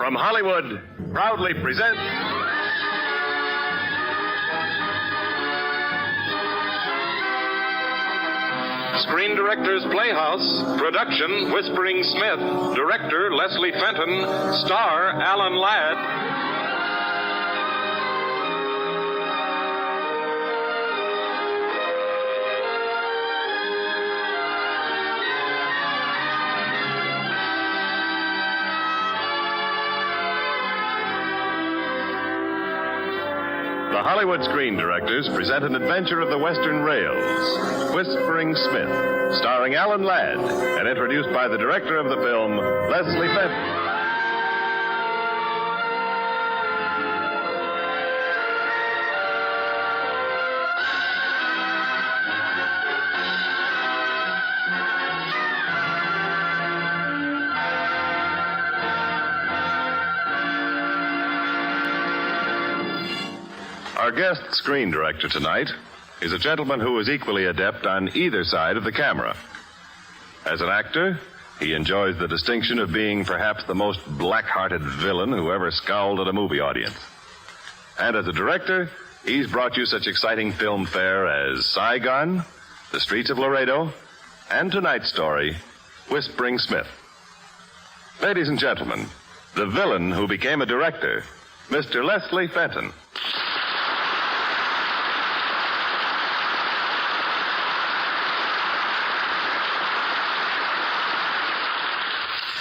From Hollywood, proudly presents... Screen Directors Playhouse, production Whispering Smith, director Leslie Fenton, star Alan Ladd. The Hollywood Screen Directors present an adventure of the Western Rails, Whispering Smith, starring Alan Ladd, and introduced by the director of the film, Leslie Fenton. Our guest screen director tonight is a gentleman who is equally adept on either side of the camera. As an actor, he enjoys the distinction of being perhaps the most black-hearted villain who ever scowled at a movie audience. And as a director, he's brought you such exciting film fare as Saigon, The Streets of Laredo, and tonight's story, Whispering Smith. Ladies and gentlemen, the villain who became a director, Mr. Leslie Fenton.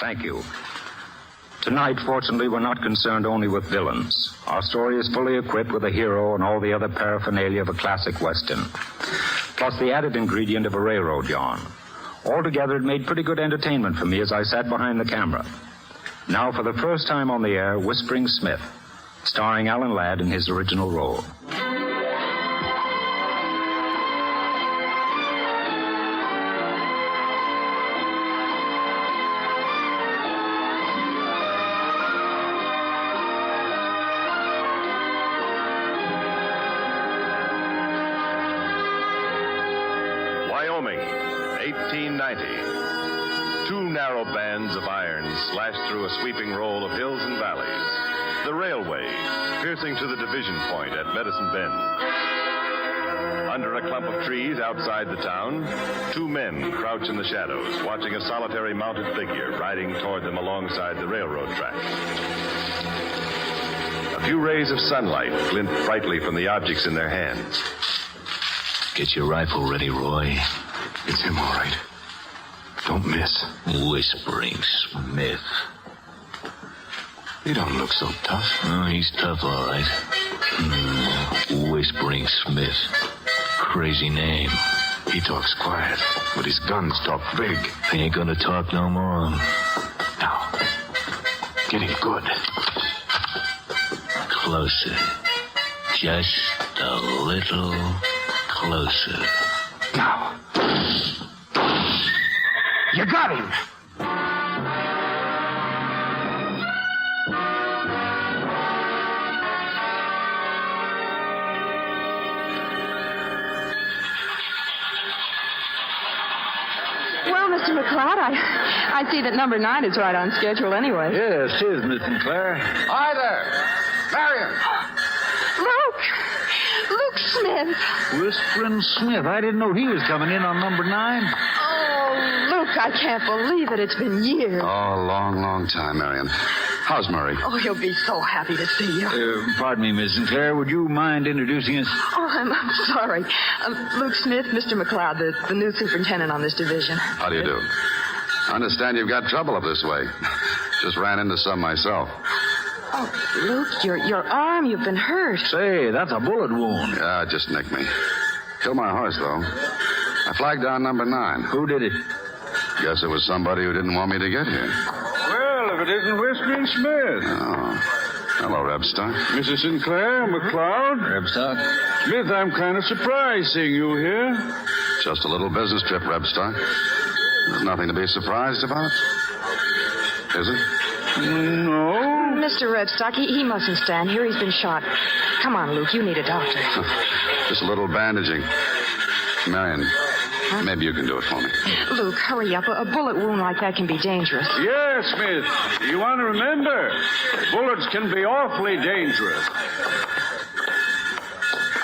Thank you. Tonight, fortunately, we're not concerned only with villains. Our story is fully equipped with a hero and all the other paraphernalia of a classic Western, plus the added ingredient of a railroad yarn. Altogether, it made pretty good entertainment for me as I sat behind the camera. Now, for the first time on the air, Whispering Smith, starring Alan Ladd in his original role. Wyoming, 1890. Two narrow bands of iron slashed through a sweeping roll of hills and valleys. The railway, piercing to the division point at Medicine Bend. Under a clump of trees outside the town, two men crouch in the shadows, watching a solitary mounted figure riding toward them alongside the railroad track. A few rays of sunlight glint brightly from the objects in their hands. Get your rifle ready, Roy. It's him, all right. Don't miss. Whispering Smith. He don't look so tough. Oh, he's tough, all right. Whispering Smith. Crazy name. He talks quiet, but his guns talk big. He ain't gonna talk no more. Now, get him good. Closer. Just a little closer. Now. You got him! Well, Mr. McLeod, I see that number 9 is right on schedule anyway. Yes, it is, Miss Sinclair. Hi there. Marion. Luke Smith. Whispering Smith. I didn't know he was coming in on number 9. Oh, Luke, I can't believe it. It's been years. Oh, a long time, Marion. How's Murray? Oh, he'll be so happy to see you. Pardon me, Miss Sinclair. Would you mind introducing us? Oh, I'm sorry. Luke Smith, Mr. McLeod, the new superintendent on this division. How do you do? I understand you've got trouble up this way. Just ran into some myself. Oh, Luke, your arm, you've been hurt. Say, that's a bullet wound. Yeah, it just nicked me. Killed my horse, though. I flagged down number 9. Who did it? Guess it was somebody who didn't want me to get here. Well, if it isn't Whispering Smith. Oh. Hello, Rebstock. Mrs. Sinclair, McLeod. Rebstock. Smith, I'm kind of surprised seeing you here. Just a little business trip, Rebstock. There's nothing to be surprised about. Is it? No. Mr. Redstock, he mustn't stand here. He's been shot. Come on, Luke. You need a doctor. Just a little bandaging. Marion, huh? Maybe you can do it for me. Luke, hurry up. A bullet wound like that can be dangerous. Yes, Smith. You want to remember, bullets can be awfully dangerous.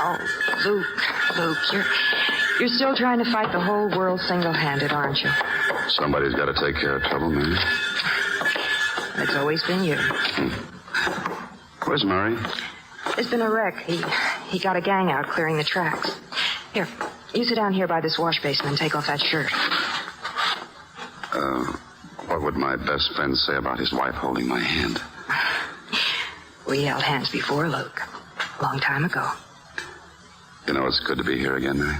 Oh, Luke, you're still trying to fight the whole world single-handed, aren't you? Somebody's got to take care of trouble, man. It's always been you. Where's Murray? There's been a wreck. He got a gang out clearing the tracks. Here, you sit down here by this wash basin and take off that shirt. What would my best friend say about his wife holding my hand? We held hands before, Luke. A long time ago. You know, it's good to be here again, Mary.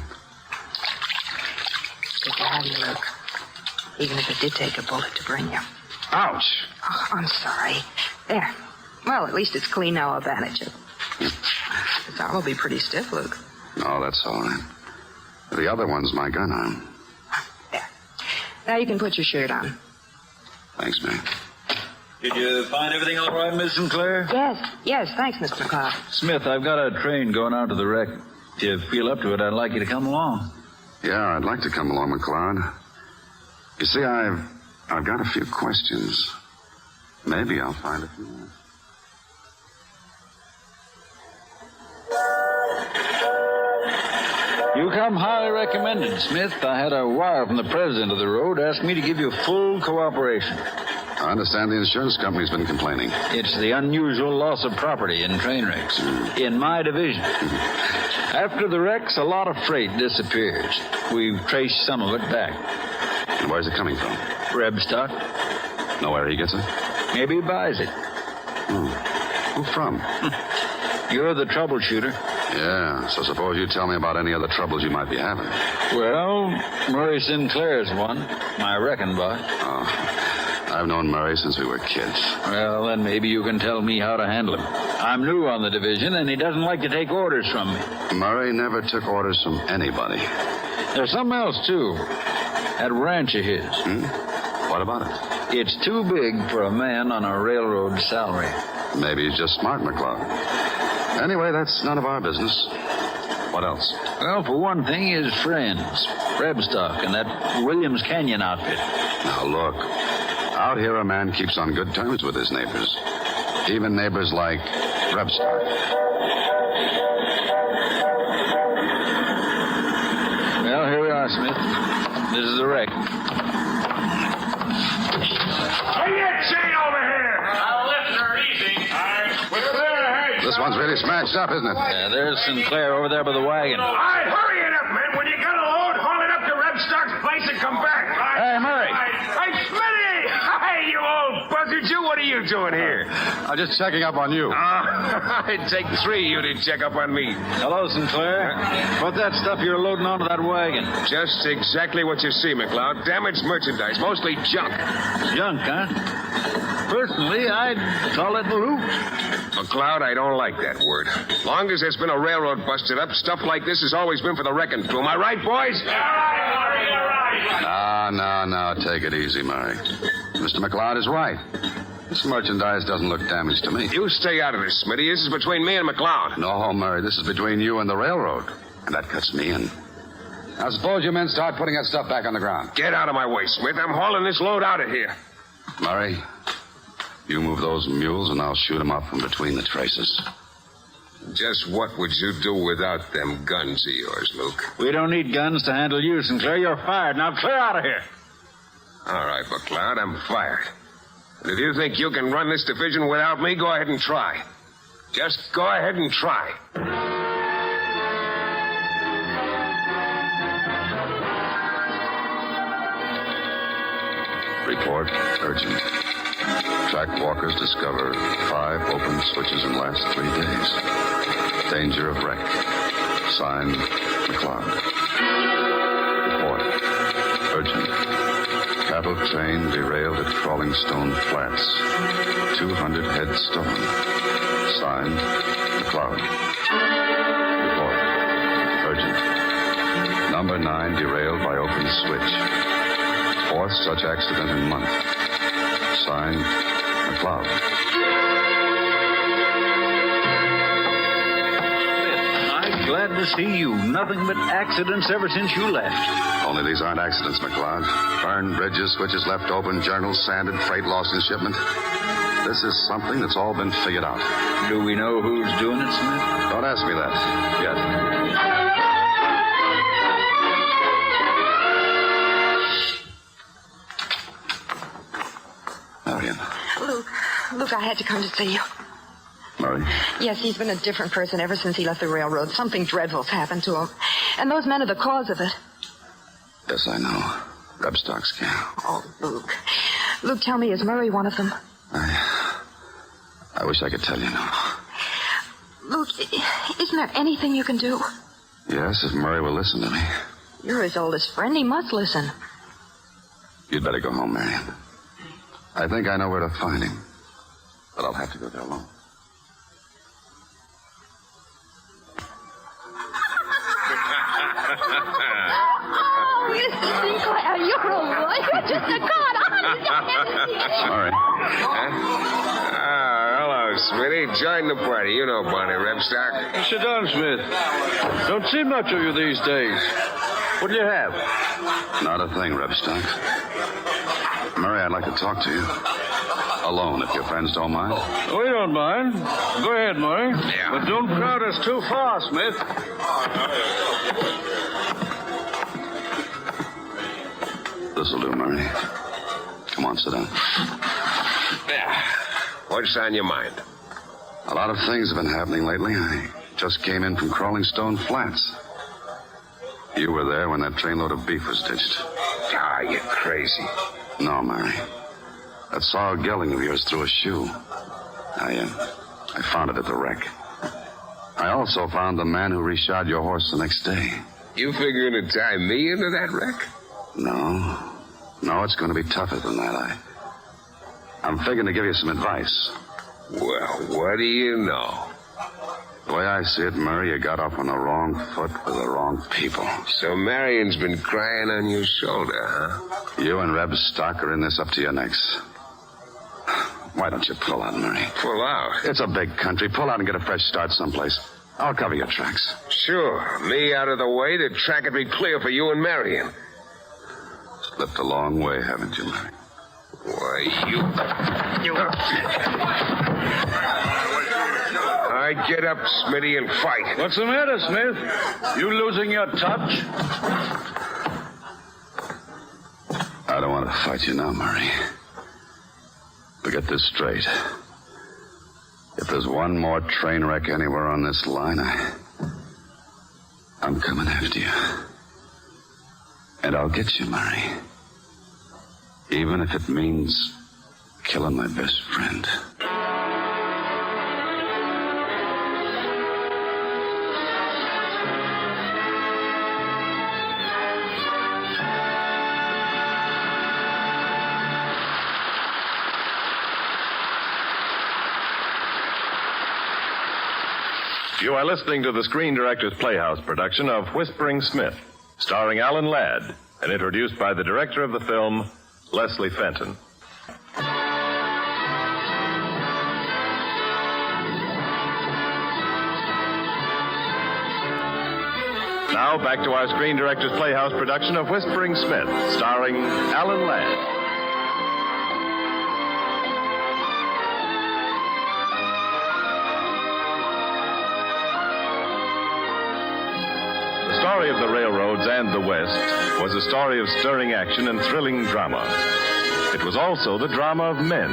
Good to have you, Luke. Even if it did take a bullet to bring you. Ouch! Oh, I'm sorry. There. Well, at least it's clean now. I'll bandage it. This arm will be pretty stiff, Luke. No, that's all right. The other one's my gun arm. There. Now you can put your shirt on. Thanks, Mary. Did you find everything all right, Miss Sinclair? Yes. Thanks, Mr. McCloud. Smith, I've got a train going out to the wreck. If you feel up to it, I'd like you to come along. Yeah, I'd like to come along, McCloud. You see, I've got a few questions. Maybe I'll find a few more. You come highly recommended, Smith. I had a wire from the president of the road asking me to give you full cooperation. I understand the insurance company's been complaining. It's the unusual loss of property in train wrecks. In my division. After the wrecks, a lot of freight disappears. We've traced some of it back. And where's it coming from? Reb stock. Know where he gets it? Maybe he buys it. Who from? You're the troubleshooter. Yeah, so suppose you tell me about any other troubles you might be having. Well, Murray Sinclair's one. My wrecking boss. Oh, I've known Murray since we were kids. Well, then maybe you can tell me how to handle him. I'm new on the division, and he doesn't like to take orders from me. Murray never took orders from anybody. There's something else, too. That ranch of his. What about it? It's too big for a man on a railroad salary. Maybe he's just smart, McCloud. Anyway, that's none of our business. What else? Well, for one thing, his friends. Rebstock and that Williams Canyon outfit. Now, look. Out here, a man keeps on good terms with his neighbors. Even neighbors like Rebstock. Well, here we are, Smith. This is the wreck. Bring that chain over here! I'll lift her easy. We're there, hey. This one's really smashed up, isn't it? Yeah, there's Sinclair over there by the wagon. All right, hurry it up, man. When you got a load, haul it up to Rebstock's place and come back. Hey, Murray. Hey, Smitty! Hey, you old buzzard, you. What are you doing here? I'm just checking up on you. It'd take three you to check up on me. Hello, Sinclair. Put that stuff you're loading onto that wagon. Just exactly what you see, McLeod. Damaged merchandise, mostly junk. Junk, huh? Personally, I'd call it loot. McLeod, I don't like that word. Long as there's been a railroad busted up, stuff like this has always been for the wrecking crew. Am I right, boys? All right. No. Take it easy, Murray. Mr. McLeod is right. This merchandise doesn't look damaged to me. You stay out of this, Smitty. This is between me and McLeod. No, Murray, this is between you and the railroad. And that cuts me in. Now, suppose you men start putting that stuff back on the ground. Get out of my way, Smith. I'm hauling this load out of here. Murray, you move those mules and I'll shoot them up from between the traces. Just what would you do without them guns of yours, Luke? We don't need guns to handle you, Sinclair. You're fired. Now clear out of here. All right, McLeod, I'm fired. And if you think you can run this division without me, go ahead and try. Just go ahead and try. Report urgent. Track walkers discover 5 open switches in last 3 days. Danger of wreck. Signed, McLeod. Report urgent. Cattle train derailed at Crawling Stone Flats. 200 head stolen. Signed, McLeod. Report urgent. Number 9 derailed by open switch. 4th such accident in month. Signed, McLeod. I Glad to see you. Nothing but accidents ever since you left. Only these aren't accidents, McLeod. Burned bridges, switches left open, journals sanded, freight lost in shipment. This is something that's all been figured out. Do we know who's doing it, Smith? Don't ask me that yet. Marion. Luke, I had to come to see you. Murray? Yes, he's been a different person ever since he left the railroad. Something dreadful's happened to him. And those men are the cause of it. Yes, I know. Rebstock scam. Oh, Luke. Luke, tell me, is Murray one of them? I wish I could tell you now. Luke, isn't there anything you can do? Yes, if Murray will listen to me. You're his oldest friend. He must listen. You'd better go home, Marion. I think I know where to find him. But I'll have to go there alone. Oh, Mr. Sinclair, you're a lawyer. Just a god. Sorry. Hello, Smitty. Join the party. You know Bonnie Rebstock. Sit down, Smith. Don't see much of you these days. What do you have? Not a thing, Rebstock. Murray, I'd like to talk to you. Alone, if your friends don't mind. Oh, we don't mind. Go ahead, Murray. Yeah. But don't crowd us too far, Smith. This'll do, Murray. Come on, sit down. Yeah. What's on your mind? A lot of things have been happening lately. I just came in from Crawling Stone Flats. You were there when that trainload of beef was ditched. Ah, you're crazy. No, Murray. That saw gelding of yours threw a shoe. I found it at the wreck. I also found the man who reshod your horse the next day. You figuring to tie me into that wreck? No, it's going to be tougher than that. I'm figuring to give you some advice. Well, what do you know? The way I see it, Murray, you got off on the wrong foot with the wrong people. So Marion's been crying on your shoulder, huh? You and Rebstock are in this up to your necks. Why don't you pull out, Murray? Pull out? It's a big country. Pull out and get a fresh start someplace. I'll cover your tracks. Sure. Me out of the way, the track would be clear for you and Marion. Slipped a long way, haven't you, Murray? Why, you... All right, get up, Smitty, and fight. What's the matter, Smith? You losing your touch? I don't want to fight you now, Murray. But get this straight. If there's one more train wreck anywhere on this line, I'm coming after you. And I'll get you, Murray. Even if it means killing my best friend. You are listening to the Screen Director's Playhouse production of Whispering Smith, starring Alan Ladd, and introduced by the director of the film, Leslie Fenton. Now back to our Screen Director's Playhouse production of Whispering Smith, starring Alan Ladd. The story of the railroads and the West was a story of stirring action and thrilling drama. It was also the drama of men,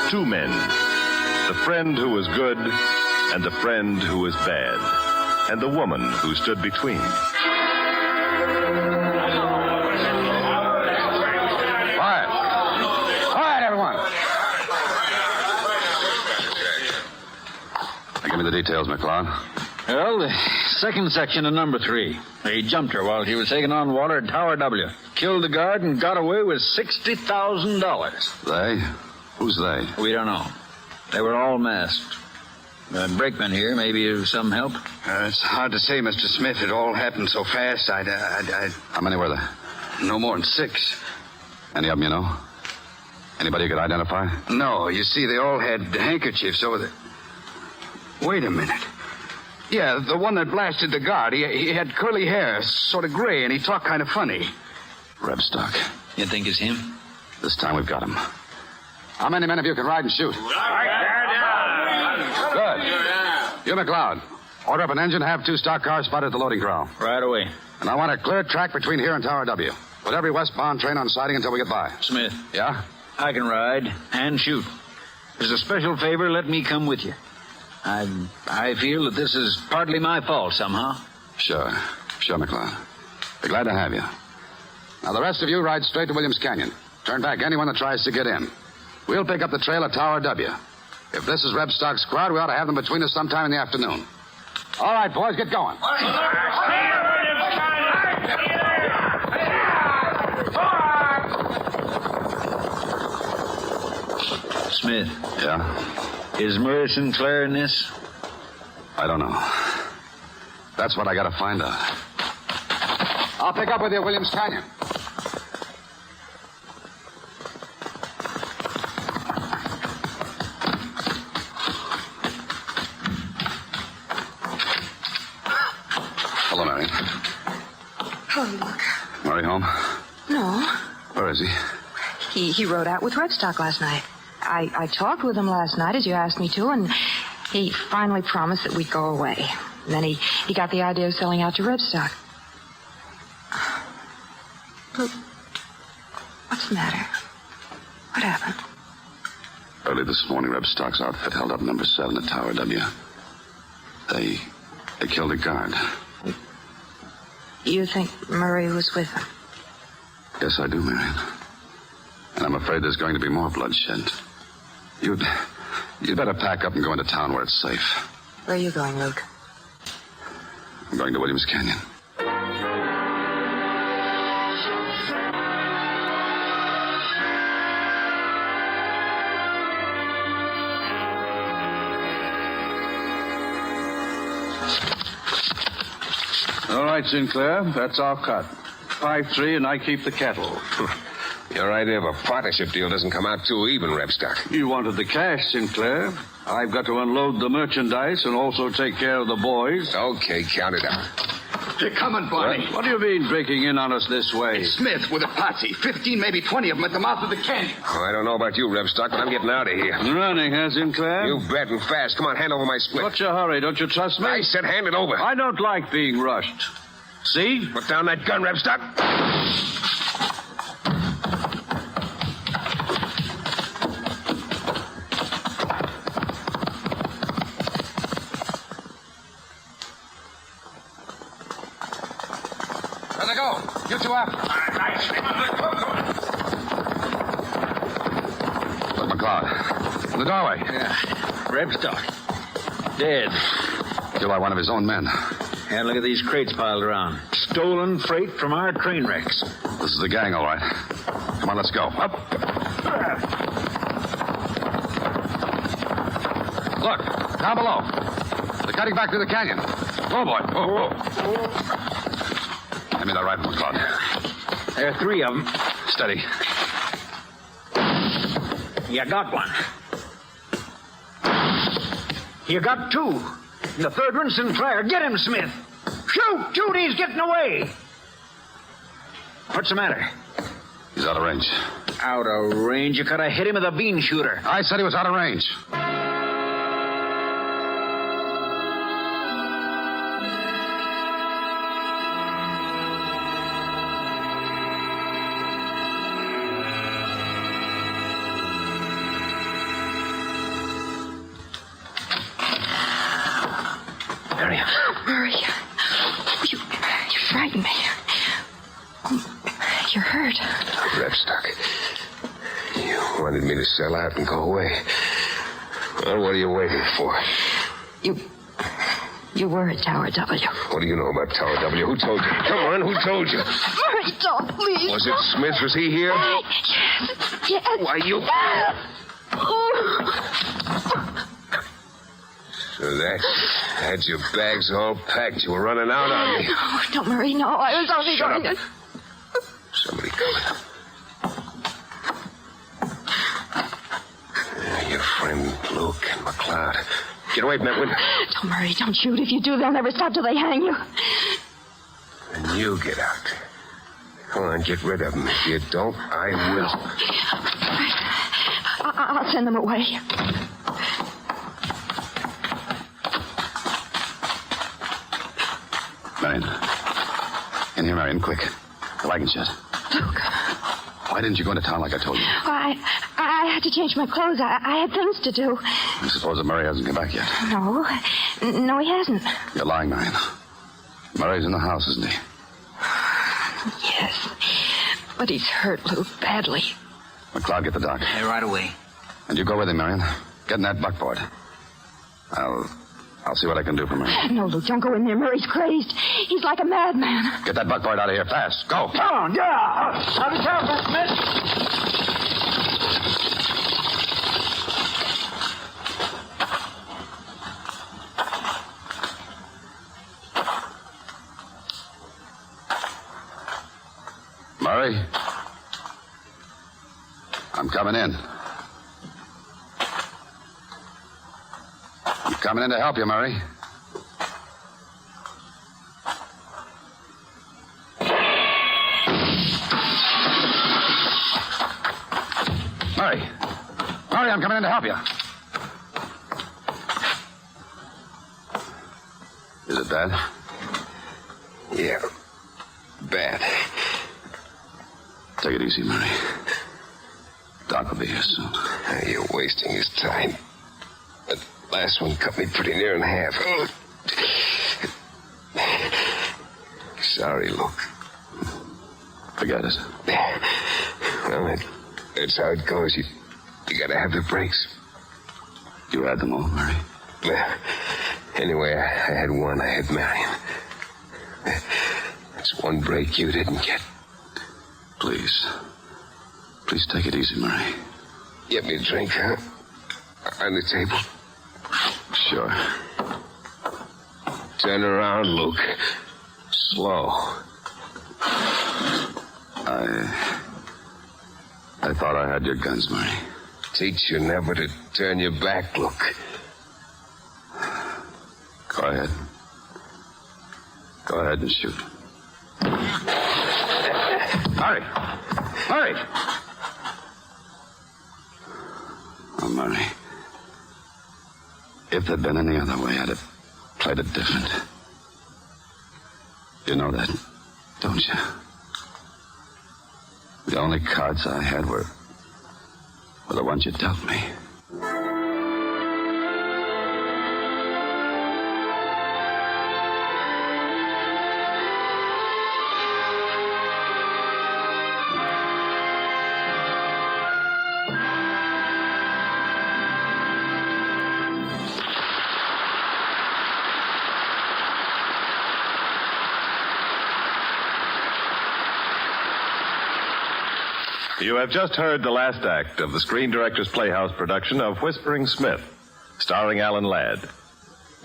two men, the friend who was good and the friend who was bad, and the woman who stood between. Quiet. Quiet, everyone. Now, give me the details, McLeod. Well, the second section of number 3. They jumped her while she was taking on water at Tower W. Killed the guard and got away with $60,000. They? Who's they? We don't know. They were all masked. Brakeman here, maybe of some help. It's hard to say, Mr. Smith. It all happened so fast. How many were there? No more than 6. Any of them you know? Anybody you could identify? No, you see, they all had handkerchiefs over the... Wait a minute. Yeah, the one that blasted the guard. He had curly hair, sort of gray, and he talked kind of funny. Rebstock. You think it's him? This time we've got him. How many men of you can ride and shoot? Good. You, McLeod. Order up an engine, have 2 stock cars spotted at the loading corral. Right away. And I want a clear track between here and Tower W. Put every westbound train on siding until we get by. Smith, Yeah? I can ride and shoot. As a special favor, let me come with you. I feel that this is partly my fault somehow. Sure, McLeod. Be glad to have you. Now, the rest of you ride straight to Williams Canyon. Turn back anyone that tries to get in. We'll pick up the trail at Tower W. If this is Rebstock's crowd, we ought to have them between us sometime in the afternoon. All right, boys, get going. Smith, Yeah? is Murray Sinclair in this? I don't know. That's what I gotta find out. I'll pick up with you at Williams Canyon. Hello, Marion. Oh, look. Murray home? No. Where is he? He rode out with Rebstock last night. I talked with him last night, as you asked me to, and he finally promised that we'd go away. And then he got the idea of selling out to Rebstock. Look, what's the matter? What happened? Early this morning, Rebstock's outfit held up number 7 at Tower W. They killed a guard. You think Murray was with them? Yes, I do, Marion. And I'm afraid there's going to be more bloodshed. You'd better pack up and go into town where it's safe. Where are you going, Luke? I'm going to Williams Canyon. All right, Sinclair. That's our cut. 5-3, and I keep the cattle. Your idea of a partnership deal doesn't come out too even, Rebstock. You wanted the cash, Sinclair. I've got to unload the merchandise and also take care of the boys. Okay, count it out. They're coming, Barney. What do you mean breaking in on us this way? Smith with a posse. 15, maybe 20 of them at the mouth of the canyon. Oh, I don't know about you, Rebstock, but I'm getting out of here. Running, huh, Sinclair? You bet, and fast. Come on, hand over my split. What's your hurry? Don't you trust me? I said hand it over. I don't like being rushed. See? Put down that gun, Rebstock. Where'd they go? You two up. Look, McLeod. In the doorway. Yeah. Rebstock. Dead. Killed by one of his own men. And look at these crates piled around. Stolen freight from our train wrecks. This is the gang, all right. Come on, let's go. Up. Look, down below. They're cutting back through the canyon. Oh, boy. Oh. Hand me that rifle, McLeod. There are 3 of them. Steady. You got one. You got 2. And the 3rd one, Sinclair. Get him, Smith. Shoot! He's getting away. What's the matter? He's out of range. Out of range? You could have hit him with a bean shooter. I said he was out of range. Murray. You frightened me. You're hurt. Rebstock. You wanted me to sell out and go away. Well, what are you waiting for? You were at Tower W. What do you know about Tower W? Who told you? Come on, who told you? Murray, don't, please. Was it Smith? Was he here? Yes. Why, you... So that's your bags all packed. You were running out on me. No, Murray, no. I was only Shut going up. to... Somebody coming. Your friend Luke and McLeod. Get away from that window. Don't, Murray, don't shoot. If you do, they'll never stop till they hang you. And you get out. Come on, get rid of them. If you don't, I will. I'll send them away. Marion. In here, Marion, quick. The wagon shut. Luke. Why didn't you go into town like I told you? I had to change my clothes. I had things to do. I suppose that Murray hasn't come back yet. No, he hasn't. You're lying, Marion. Murray's in the house, isn't he? Yes. But he's hurt, Luke, badly. McLeod, get the doc. Hey, right away. And you go with him, Marion. Get in that buckboard. I'll see what I can do for Murray. No, Luke, don't go in there. Murray's crazed. He's like a madman. Get that buckboard out of here fast. Go. Come on, yeah. Now be careful, Smith. Murray? I'm coming in. I'm coming in to help you, Murray. Murray. Murray, I'm coming in to help you. Is it bad? Yeah. Bad. Take it easy, Murray. Doc will be here soon. You're wasting his time. That last one cut me pretty near in half. Sorry, Luke. Forget it. Well, that's how it goes. You gotta have the breaks. You had them all, Murray. Anyway, I had one. I had Marion. That's one break you didn't get. Please. Please take it easy, Murray. Get me a drink, huh? On the table. Sure. Turn around, Luke. Slow. I thought I had your guns, Murray. Teach you never to turn your back, Luke. Go ahead. Go ahead and shoot. Murray! Murray! Oh, Murray. If there'd been any other way, I'd have played it different. You know that, don't you? The only cards I had were the ones you dealt me. You have just heard the last act of the Screen Directors Playhouse production of Whispering Smith, starring Alan Ladd.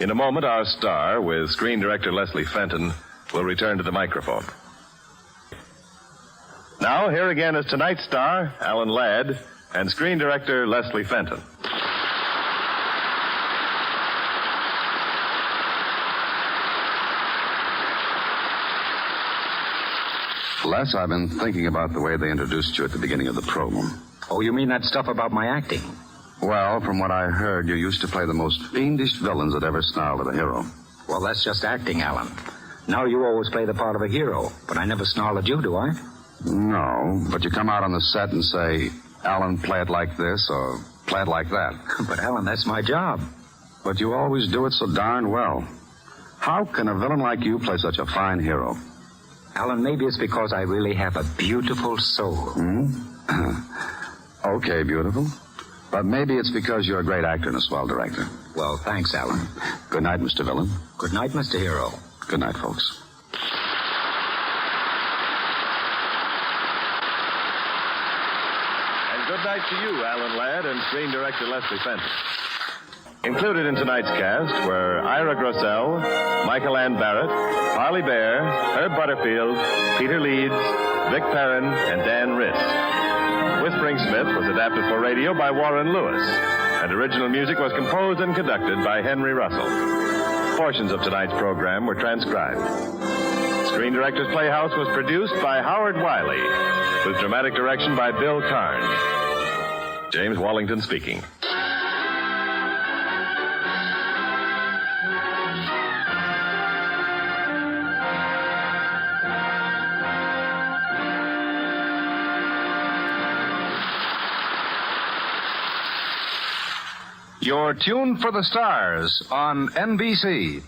In a moment, our star, with Screen Director Leslie Fenton, will return to the microphone. Now, here again is tonight's star, Alan Ladd, and Screen Director Leslie Fenton. Les, I've been thinking about the way they introduced you at the beginning of the program. Oh, you mean that stuff about my acting? Well, from what I heard, you used to play the most fiendish villains that ever snarled at a hero. Well, that's just acting, Alan. Now you always play the part of a hero, but I never snarl at you, do I? No, but you come out on the set and say, Alan, play it like this, or play it like that. But, Alan, that's my job. But you always do it so darn well. How can a villain like you play such a fine hero? Alan, maybe it's because I really have a beautiful soul. Okay, beautiful. But maybe it's because you're a great actor and a swell director. Well, thanks, Alan. Good night, Mr. Villain. Good night, Mr. Hero. Good night, folks. And good night to you, Alan Ladd, and Screen Director Leslie Fenton. Included in tonight's cast were Ira Grossell, Michael Ann Barrett, Harley Bear, Herb Butterfield, Peter Leeds, Vic Perrin, and Dan Riss. Whispering Smith was adapted for radio by Warren Lewis. And original music was composed and conducted by Henry Russell. Portions of tonight's program were transcribed. Screen Directors Playhouse was produced by Howard Wiley, with dramatic direction by Bill Karn. James Wallington speaking. You're tuned for the stars on NBC.